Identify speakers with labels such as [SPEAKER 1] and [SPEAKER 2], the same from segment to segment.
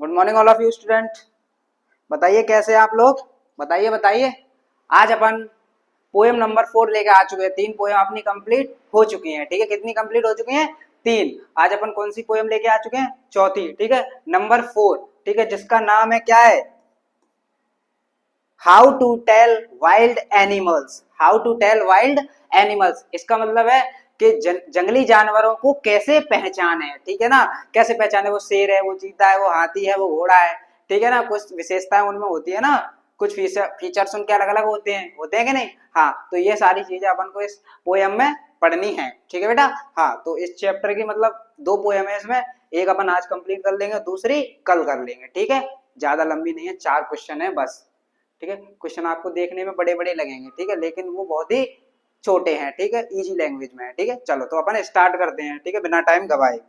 [SPEAKER 1] Good morning all of you student. बताइए कैसे हैं आप लोग। बताइए बताइए। आज अपन पोएम नंबर 4 लेके आ चुके हैं। 3 पोएम अपनी कंप्लीट हो चुकी हैं। ठीक है, कितनी कंप्लीट हो चुकी हैं? 3। आज अपन कौन सी पोएम लेके आ चुके हैं? चौथी। ठीक है, नंबर 4। ठीक है, जिसका नाम है क्या है? How to tell wild animals. How to tell wild animals, इसका मतलब है कि जंगली जानवरों को कैसे पहचाने। ठीक है ना, कैसे पहचाने। वो शेर है, वो चीता है, वो हाथी है, वो घोड़ा है। ठीक है ना, कुछ विशेषताएं उनमें होती है ना, कुछ फीचर्स उनके अलग अलग होते हैं कि नहीं। हाँ, तो ये सारी चीजें अपन को इस पोयम में पढ़नी है। ठीक है बेटा। हाँ, तो इस चैप्टर की मतलब 2 पोयम है इसमें। एक अपन आज कंप्लीट कर लेंगे, दूसरी कल कर लेंगे। ठीक है, ज्यादा लंबी नहीं है, 4 क्वेश्चन है बस। ठीक है, क्वेश्चन आपको देखने में बड़े बड़े लगेंगे। ठीक है, लेकिन वो बहुत ही छोटे हैं। ठीक है, इजी लैंग्वेज में है। ठीक है, चलो तो अपन स्टार्ट करते हैं। ठीक है, बिना टाइम गवाए।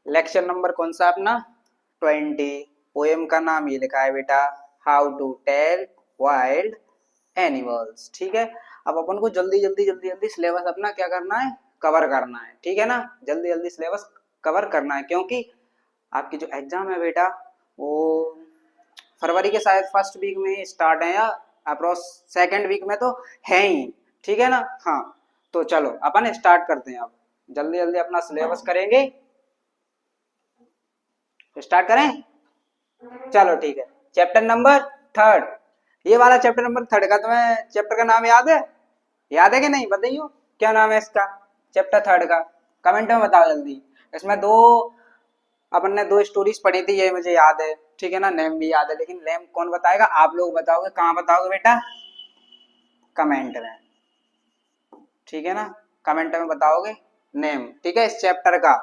[SPEAKER 1] लेक्चर नंबर कौन सा अपना? 20। पोएम का नाम ये लिखा है बेटा, how to tell wild animals. ठीक है, अब अपन को जल्दी जल्दी जल्दी जल्दी सिलेबस अपना क्या करना है? कवर करना है। ठीक है ना, जल्दी जल्दी सिलेबस कवर करना है, क्योंकि आपकी जो एग्जाम है बेटा वो फरवरी के शायद फर्स्ट वीक में स्टार्ट है, या अप्रोक्स सेकंड वीक में तो है ही। ठीक है ना। हाँ, तो चलो अपन स्टार्ट करते हैं। अब जल्दी जल्दी अपना सिलेबस करेंगे। स्टार्ट करें? चलो ठीक है। Chapter number 3। ये वाला चैप्टर नंबर 3 का तुम्हें चैप्टर का नाम याद है? याद है कि नहीं? बताइए क्या नाम है इसका, चैप्टर 3 का। कमेंट में बताओ जल्दी। इसमें अपन ने 2 स्टोरीज पढ़ी थी, ये मुझे याद है। ठीक है ना, नेम भी याद है, लेकिन नेम कौन बताएगा? आप लोग बताओगे। कहाँ बताओगे बेटा? कमेंट में। ठीक है ना, कमेंट में बताओगे नेम। ठीक है, इस चैप्टर का।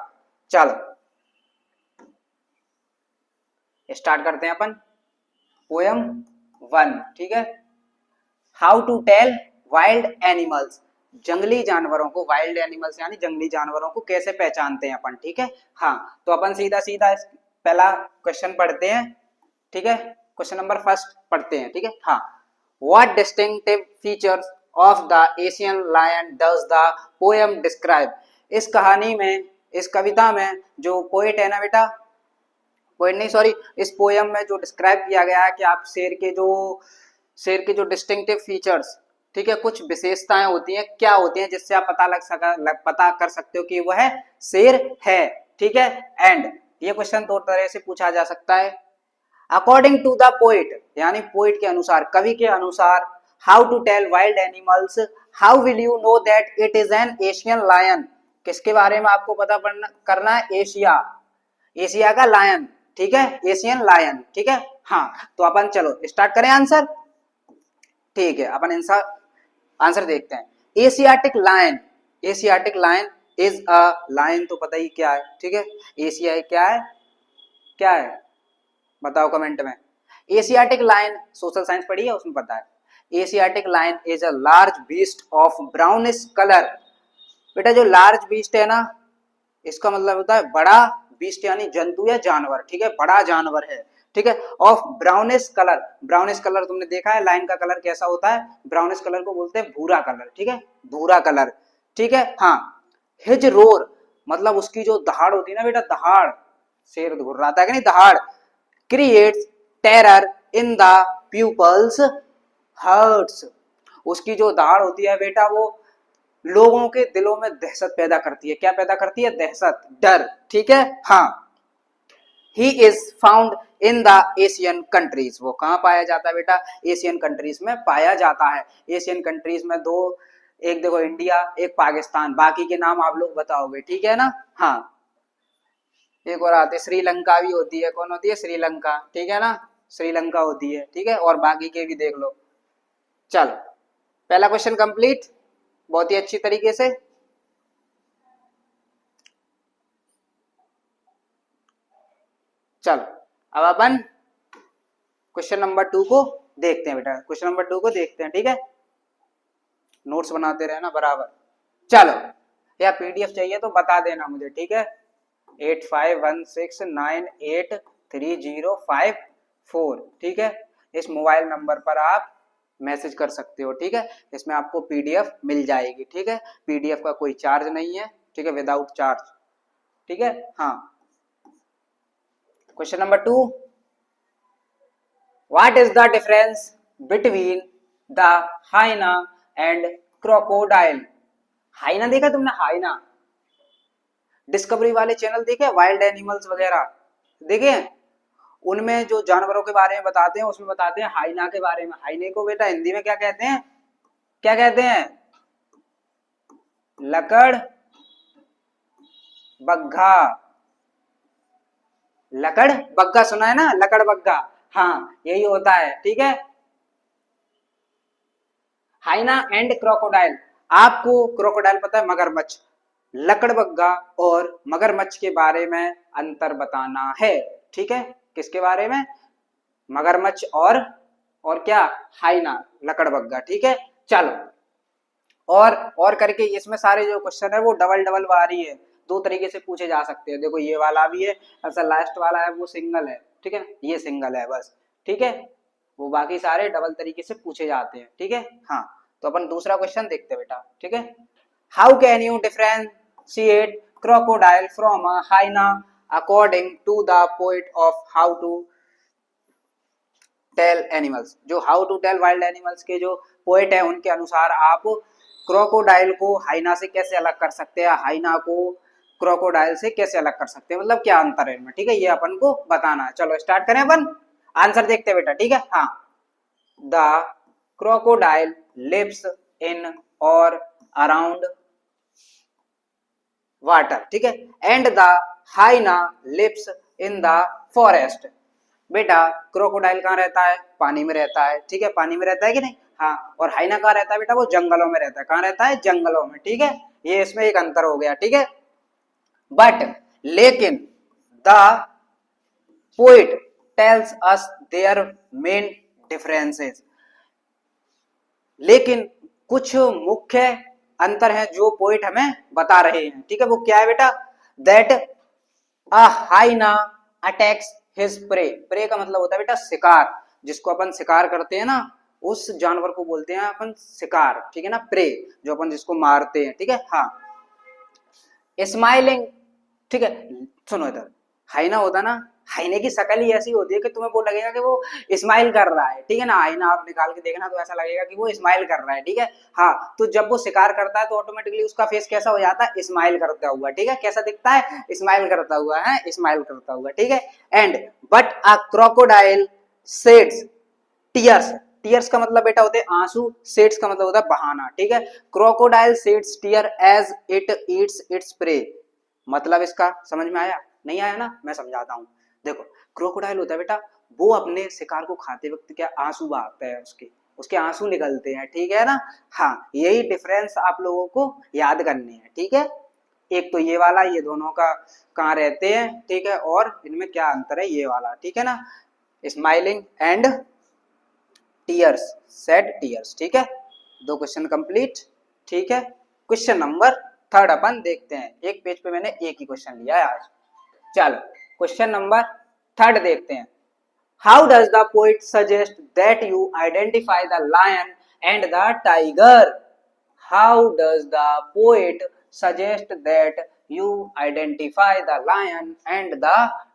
[SPEAKER 1] चलो स्टार्ट करते हैं अपन। पोयम 1। ठीक है, how to tell wild animals. जंगली जानवरों को, वाइल्ड एनिमल्स यानी जंगली जानवरों को कैसे पहचानते हैं अपन। ठीक है। हाँ, तो अपन सीधा सीधा पहला क्वेश्चन पढ़ते हैं। ठीक है, क्वेश्चन नंबर 1 पढ़ते हैं। ठीक है। हाँ, what distinctive features of the Asian lion does the poem describe. इस कहानी में, इस कविता में जो पोएट है ना बेटा, पोएट नहीं सॉरी, इस पोएम में जो डिस्क्राइब किया गया है कि आप शेर के जो डिस्टिंक्टिव फीचर्स, ठीक है, कुछ विशेषताएं होती हैं, क्या होती हैं, जिससे आप पता कर सकते हो कि वह शेर है। ठीक है। एंड ये क्वेश्चन 2 तरह से पूछा जा सकता है। अकॉर्डिंग टू द पोइट, यानी पोइट के अनुसार, कवि के अनुसार, how to tell wild animals, how will you know that it is an Asian lion. किसके बारे में आपको पता करना है? एशिया, एशिया का लायन। ठीक है, एशियन लायन। ठीक है। हाँ, तो अपन चलो स्टार्ट करें आंसर। ठीक है, अपन आंसर देखते हैं। Asiatic lion, Asiatic lion is a lion, तो पता ही क्या है। ठीक है, एशिया क्या है? क्या है बताओ कमेंट में। एशियाटिक लायन सोशल साइंस पढ़ी है, उसमें पता है। Asiatic lion is a large beast of brownish colour. बेटा जो लार्ज बीस्ट है ना, इसका मतलब होता है बड़ा बीस्ट, यानी जंतु या जानवर। ठीक है, बड़ा जानवर है। ठीक है, of brownish colour. Brownish colour तुमने देखा है, लाइन का कलर कैसा होता है? ब्राउनिश कलर को बोलते हैं भूरा कलर। ठीक है, भूरा कलर। ठीक है। हाँ, हिज रोर मतलब उसकी जो दहाड़ होती है ना बेटा, दहाड़, शेर घुर्राता है कि नहीं, दहाड़, creates terror in the people's hearts. उसकी जो दहाड़ होती है बेटा, वो लोगों के दिलों में दहशत पैदा करती है। क्या पैदा करती है? दहशत, डर। ठीक है। हाँ, he is found in the Asian countries. वो कहाँ पाया जाता है बेटा? एशियन कंट्रीज में पाया जाता है। एशियन कंट्रीज में 2, एक देखो इंडिया, एक पाकिस्तान, बाकी के नाम आप लोग बताओगे। ठीक है ना। हाँ, एक और आती है श्रीलंका भी होती है। कौन होती है? श्रीलंका। ठीक है ना, श्रीलंका होती है। ठीक है, और बाकी के भी देख लो। चलो, पहला क्वेश्चन कंप्लीट बहुत ही अच्छी तरीके से। चलो अब अपन क्वेश्चन नंबर 2 को देखते हैं बेटा। क्वेश्चन नंबर 2 को देखते हैं। ठीक है, नोट्स बनाते रहना बराबर। चलो, या पीडीएफ चाहिए तो बता देना मुझे। ठीक है, 8516983054। ठीक है, इस मोबाइल नंबर पर आप मैसेज कर सकते हो। ठीक है, इसमें आपको पीडीएफ मिल जाएगी। ठीक है, पीडीएफ का कोई चार्ज नहीं है। ठीक है, विदाउट चार्ज। ठीक है। हाँ, question number 2, what is the difference between the hyena and crocodile? Hyena देखा तुमने? हाइना डिस्कवरी वाले चैनल देखे, वाइल्ड एनिमल्स वगैरह देखे? उनमें जो जानवरों के बारे में बताते हैं उसमें बताते हैं हाइना के बारे में। हाइने को बेटा हिंदी में क्या कहते हैं? क्या कहते हैं? लकड़ बग्घा। लकड़ बग्घा सुना है ना? लकड़ बग्घा, हाँ यही होता है, ठीक है। हाइना एंड क्रोकोडाइल, आपको क्रोकोडाइल पता है, मगरमच्छ। लकड़बग्घा और मगरमच्छ के बारे में अंतर बताना है, ठीक है। किसके बारे में? मगरमच्छ और क्या? हाइना, लकड़बग्घा, ठीक है। चलो और करके इसमें सारे जो क्वेश्चन है वो डबल डबल वाली है, दो तरीके से पूछे जा सकते हैं। देखो ये वाला भी है, ऐसा लास्ट वाला है वो सिंगल है, ठीक है, ये सिंगल है बस, ठीक है। वो बाकी सारे डबल तरीके से पूछे जाते हैं, ठीक है। हाँ तो अपन दूसरा क्वेश्चन देखते हैं बेटा, ठीक है। How can you differentiate crocodile from a hyena according to the poet of how to tell animals? जो how to tell wild animals के जो पोएट है उनके अनुसार आप क्रोकोडाइल को हाइना से कैसे अलग कर सकते हैं, हाइना को क्रोकोडाइल से कैसे अलग कर सकते हैं, मतलब क्या अंतर है इनमें, ठीक है, ये अपन को बताना है। चलो स्टार्ट करें अपन, आंसर देखते हैं बेटा, ठीक है। हाँ, द क्रोकोडाइल लिव्स इन और अराउंड वाटर, ठीक है, and the hyena lives in the forest. बेटा क्रोकोडाइल कहाँ रहता है? पानी में रहता है, ठीक है, पानी में रहता है कि नहीं? हाँ, और हाइना कहाँ रहता है बेटा? वो जंगलों में रहता है। कहाँ रहता है? जंगलों में, ठीक है। ये इसमें एक अंतर हो गया, ठीक है। बट लेकिन the poet tells us their main differences, लेकिन कुछ मुख्य अंतर है जो पोइट हमें बता रहे हैं, ठीक है। वो क्या है बेटा? That a hyena attacks his prey. Prey का मतलब होता है बेटा शिकार, जिसको अपन शिकार करते हैं ना, उस जानवर को बोलते हैं अपन शिकार, ठीक है ना, प्रे, जो अपन जिसको मारते हैं, ठीक है। हाँ, स्माइलिंग, ठीक है, सुनो इधर, हाइना होता ना, हाइने की शक्ल ही ऐसी होती है कि तुम्हें वो लगेगा कि वो स्माइल कर रहा है, ठीक है ना। हाइना आप निकाल के देखना तो ऐसा लगेगा कि वो स्माइल कर रहा है, ठीक है। हाँ, तो जब वो शिकार करता है तो ऑटोमेटिकली उसका फेस कैसा हो जाता है? स्माइल करता हुआ, ठीक है। कैसा दिखता है? स्माइल करता हुआ, है स्माइल करता हुआ, ठीक है। And but a crocodile shades tears. Tears का मतलब बेटा होते हैं आंसू, शेड्स का मतलब होता है बहाना, ठीक है। Crocodile sheds tear as it eats its prey. मतलब इसका समझ में आया? नहीं आया ना? मैं समझाता हूँ। देखो क्रोकोडाइल होता है बेटा, वो अपने शिकार को खाते वक्त क्या आंसू बहाता है, उसके उसके आंसू निकलते हैं, ठीक है ना। हाँ, यही डिफरेंस आप लोगों को याद करने हैं, ठीक है। एक तो ये वाला, ये दोनों का कहाँ रहते हैं, ठीक है, और इनमें क्या अंतर है, ये वाला, ठीक है ना। Smiling and tears, said tears, ठीक है। दो क्वेश्चन कंप्लीट, ठीक है। क्वेश्चन नंबर थर्ड अपन देखते हैं। एक पेज पे मैंने एक ही क्वेश्चन लिया है आज। चलो क्वेश्चन नंबर थर्ड देखते हैं। How does the poet suggest that you identify the lion and the tiger? How does the poet suggest that you identify the lion and the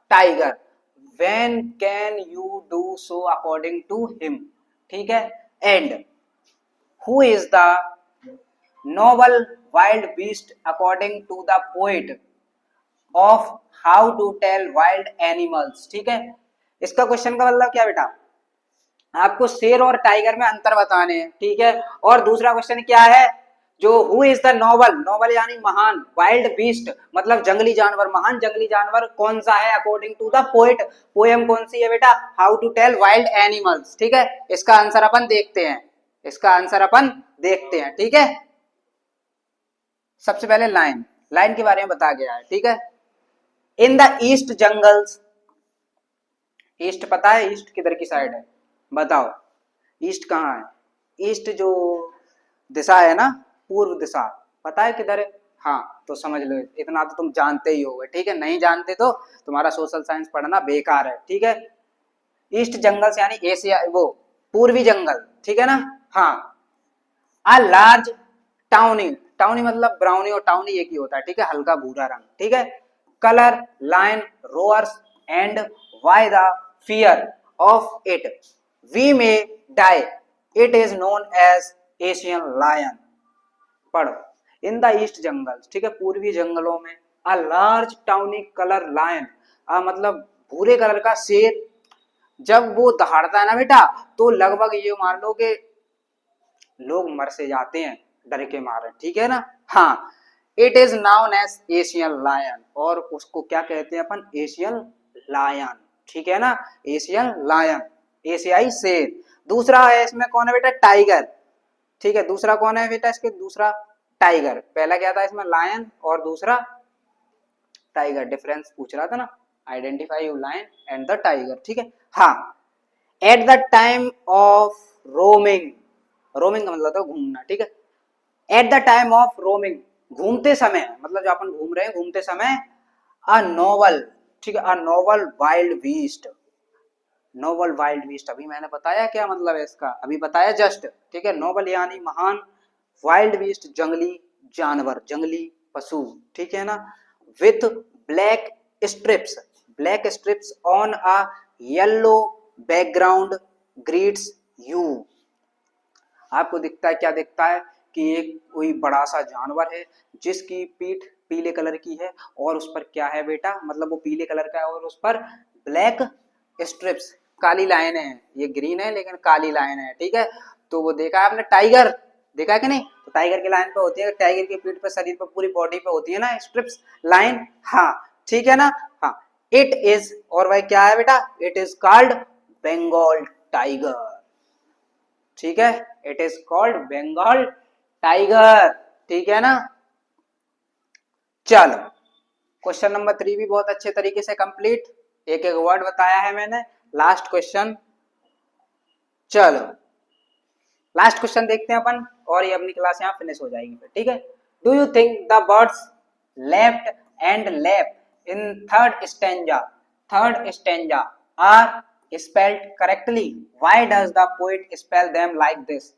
[SPEAKER 1] tiger? when can you do so according to him, ठीक है। And who is the noble wild beast according to the poet of how to tell wild animals, ठीक है। इसका question का मतलब क्या बेटा? आपको शेर और टाइगर में अंतर बताने हैं, ठीक है। और दूसरा क्वेश्चन क्या है? जो who is the noble, noble यानी महान, वाइल्ड बीस्ट मतलब जंगली जानवर, महान जंगली जानवर कौन सा है according to the poet? Poem कौन सी है बेटा? How to tell wild animals, ठीक है। इसका आंसर अपन देखते हैं, इसका आंसर अपन देखते हैं, ठीक है। सबसे पहले लाइन, लाइन के बारे में बता गया है, ठीक है। In the east jungles, east पता है ईस्ट किधर की साइड है? बताओ ईस्ट कहाँ है? ईस्ट जो दिशा है ना, पूर्व दिशा, पता है किधर है? हाँ तो समझ लो, इतना तो तुम जानते ही होगे, ठीक है। नहीं जानते तो तुम्हारा सोशल साइंस पढ़ना बेकार है, ठीक है। ईस्ट जंगल से यानी एशिया, वो पूर्वी जंगल, ठीक है ना। हाँ, अ लार्ज टाउनी, टाउनी मतलब ब्राउनी और टाउनी एक ही होता है, ठीक है, हल्का भूरा रंग, ठीक है। Colour line roars and by the fear of it we may die it is known as Asian lion. पढ़ो, इन द ईस्ट जंगल, ठीक है, पूर्वी जंगलों में, a large tawny colour lion, मतलब भूरे कलर का शेर जब वो दहाड़ता है ना बेटा, तो लगभग ये मान लो कि लोग मर से जाते हैं डर के मारे, ठीक है ना। हाँ, it is known as Asian lion, और उसको क्या कहते हैं अपन, एशियन लायन, ठीक है ना, एशियन लायन, एशियाई शेर। दूसरा है इसमें कौन है बेटा, टाइगर, ठीक है, दूसरा कौन है बेटा इसके, दूसरा टाइगर। पहला क्या था इसमें, लायन, और दूसरा टाइगर। डिफरेंस पूछ रहा था ना, identify you lion and the tiger, ठीक है। हाँ, at the time of roaming, roaming का मतलब था घूमना, ठीक है। At the time of roaming, घूमते समय, मतलब जो अपन घूम रहे हैं घूमते समय, अ नोवल, ठीक है, a novel wild beast, novel wild beast, अभी मैंने बताया क्या मतलब है इसका, अभी बताया जस्ट, ठीक है। नोवल यानी महान, वाइल्ड बीस्ट जंगली जानवर, जंगली पशु, ठीक है ना। With black strips, black strips on a yellow background greets you. आपको दिखता है, क्या दिखता है कि एक कोई बड़ा सा जानवर है जिसकी पीठ पीले कलर की है, और उस पर क्या है बेटा, मतलब वो पीले कलर का है और उस पर ब्लैक स्ट्रिप्स, काली लाइन है, ये ग्रीन है लेकिन काली लाइन है, ठीक है। तो वो देखा है आपने, टाइगर देखा है कि नहीं, तो टाइगर की लाइन पे होती है, टाइगर की पीठ पे, शरीर पे, पूरी बॉडी पे होती है ना स्ट्रिप्स लाइन, हाँ, ठीक है ना। हाँ, इट इज, और भाई क्या है बेटा, it is called Bengal tiger, ठीक है, it is called Bengal tiger, ठीक है ना। चलो, क्वेश्चन नंबर 3 भी बहुत अच्छे तरीके से कंप्लीट, एक एक वर्ड बताया है मैंने। लास्ट क्वेश्चन, चलो लास्ट क्वेश्चन देखते हैं अपन, और ये अपनी क्लास यहाँ फिनिश हो जाएगी फिर, ठीक है। Do you think the birds left and left in third stanza are spelled correctly, why does the poet spell them like this,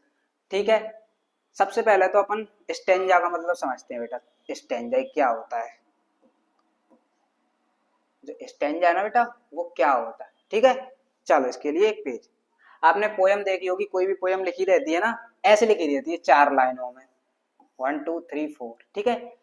[SPEAKER 1] ठीक है। सबसे पहले तो अपन स्टेंजा का मतलब समझते हैं बेटा, स्टेंजा क्या होता है, जो स्टेंजा है ना बेटा वो क्या होता है, ठीक है। चलो इसके लिए एक पेज, आपने पोयम देखी होगी, कोई भी पोयम लिखी रहती है ना, ऐसे लिखी रहती है 4 लाइनों में, 1 2 3 4, ठीक है,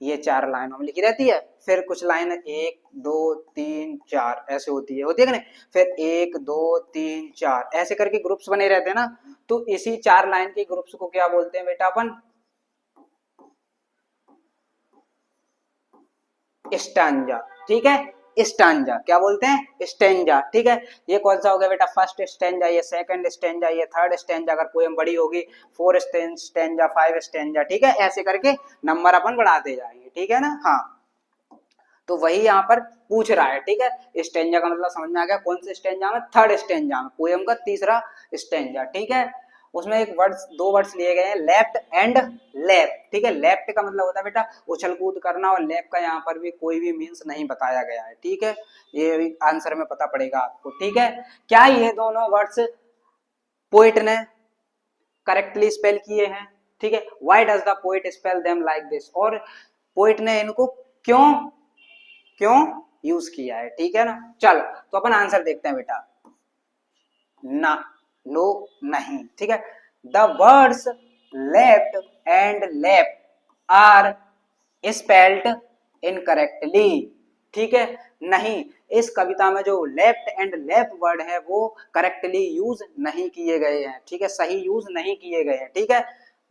[SPEAKER 1] ये 4 लाइनों में लिखी रहती है। फिर कुछ लाइन 1 2 3 4 ऐसे होती है कि नहीं, फिर 1 2 3 4 ऐसे करके ग्रुप्स बने रहते हैं ना, तो इसी 4 लाइन के ग्रुप्स को क्या बोलते हैं बेटा अपन, स्टैंजा, ठीक है, स्टैंजा क्या बोलते हैं, स्टैंजा, ठीक है। ये कौन सा हो गया बेटा, फर्स्ट स्टैंजा, ये सेकंड स्टैंजा, ये थर्ड स्टैंजा, अगर पोएम बड़ी होगी 4 स्टैंजा 5 स्टैंजा, ठीक है, ऐसे करके नंबर अपन बढ़ाते जाएंगे, ठीक है ना। हाँ, तो वही यहाँ पर पूछ रहा है, ठीक है। स्टैंजा का मतलब समझ में आ गया, कौन से स्टैंजा में, थर्ड स्टैंजा में, पोएम का तीसरा स्टैंजा, ठीक है। उसमें एक वर्ड्स, 2 वर्ड्स लिए गए हैं, लेफ्ट एंड लेफ्ट, ठीक है। लेफ्ट का मतलब होता है बेटा उछल कूद करना, और लेफ्ट का यहाँ पर भी कोई भी मीन्स नहीं बताया गया है, ठीक है, ये भी आंसर में पता पड़ेगा आपको, ठीक है। क्या ये दोनों वर्ड्स पोएट ने करेक्टली स्पेल किए हैं, ठीक है, why does the poet spell them like this, और पोएट ने इनको क्यों क्यों यूज किया है, ठीक है ना। चलो तो अपन आंसर देखते हैं बेटा, ना, नो, नहीं, ठीक है। The words left and left are spelled incorrectly, ठीक है, नहीं, इस कविता में जो लेफ्ट एंड लेफ्ट वर्ड है वो करेक्टली यूज नहीं किए गए हैं, ठीक है, सही यूज नहीं किए गए हैं, ठीक है।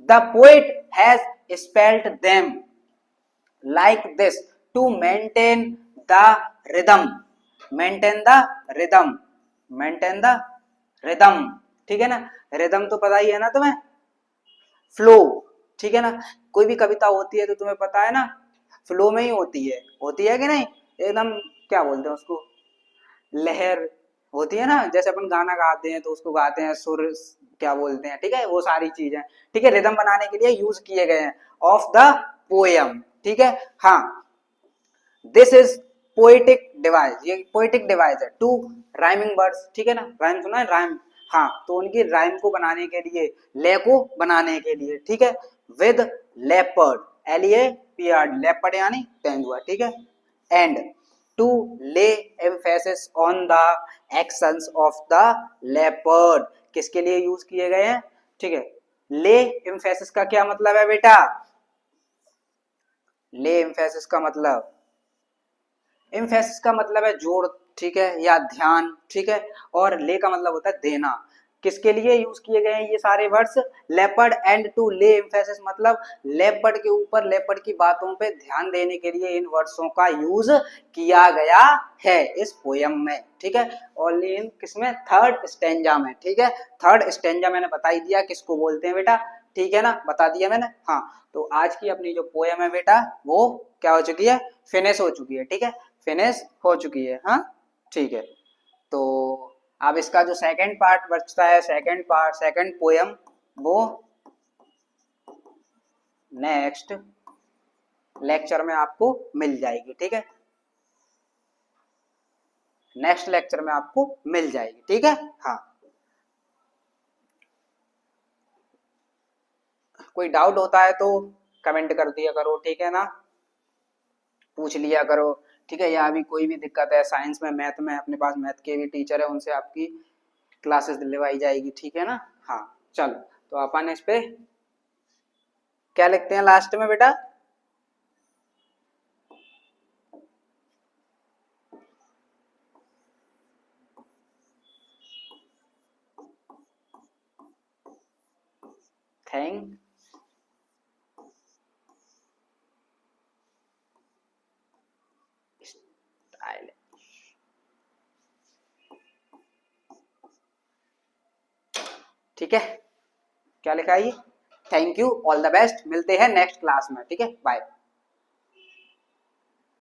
[SPEAKER 1] The poet has spelled them like this to maintain the rhythm, maintain the rhythm, maintain the rhythm, ठीक है ना। रिदम तो पता ही है ना तुम्हें, फ्लो, ठीक है ना। कोई भी कविता होती है तो तुम्हें पता है ना, फ्लो में ही होती है कि नहीं, एकदम क्या बोलते हैं उसको, लहर होती है ना, जैसे अपन गाना गाते हैं तो उसको गाते हैं सुर, क्या बोलते हैं, ठीक है, वो सारी चीजें, ठीक है, रिदम बनाने के लिए यूज किए गए हैं ऑफ द पोएम, ठीक है। हाँ, दिस इज पोएटिक डिवाइस, ये पोएटिक डिवाइस है टू राइमिंग वर्ड्स, ठीक है ना, राइम सुना है, राइम, हाँ, तो उनकी राइम को बनाने के लिए, ले को बनाने के लिए, ठीक है, विद लेपर्ड, LEAPRD, लेपर्ड यानी तेंदुआ, ठीक है, एंड टू ले emphasis on the actions of the leopard. किसके लिए यूज किए गए हैं? ठीक है, ले एम्फेसिस का क्या मतलब है बेटा? ले एम्फेसिस का मतलब, एम्फेसिस का मतलब है जोर, ठीक है, या ध्यान, ठीक है, और ले का मतलब होता है देना। किसके लिए यूज किए गए हैं ये सारे वर्ड्स? लेपर्ड एंड टू ले एम्फेसिस, मतलब लेपर्ड के ऊपर, लेपर्ड की बातों पे ध्यान देने के लिए इन वर्ड्सों का यूज किया गया है इस पोयम में, ठीक है। ओनली इन किसमें? थर्ड स्टेंजा में, ठीक है। थर्ड स्टेंजा मैंने बता ही दिया किसको बोलते हैं बेटा, ठीक है ना, बता दिया मैंने। हाँ, तो आज की अपनी जो पोयम है बेटा वो क्या हो चुकी है? फिनिश हो चुकी है, ठीक है, फिनिश हो चुकी है। हाँ, ठीक है। तो अब इसका जो सेकंड पार्ट बचता है, सेकंड पार्ट, सेकंड पोयम, वो नेक्स्ट लेक्चर में आपको मिल जाएगी, ठीक है, नेक्स्ट लेक्चर में आपको मिल जाएगी, ठीक है। हाँ, कोई डाउट होता है तो कमेंट कर दिया करो, ठीक है ना, पूछ लिया करो, ठीक है। या अभी कोई भी दिक्कत है साइंस में, मैथ में, अपने पास मैथ के भी टीचर है, उनसे आपकी क्लासेस दिलवाई जाएगी, ठीक है ना। हाँ, चलो, तो अपन इस पे क्या लिखते हैं लास्ट में बेटा? थैंक ठीक है, क्या लिखा है ये? Thank you, all the best, मिलते हैं नेक्स्ट क्लास में, ठीक है, बाय।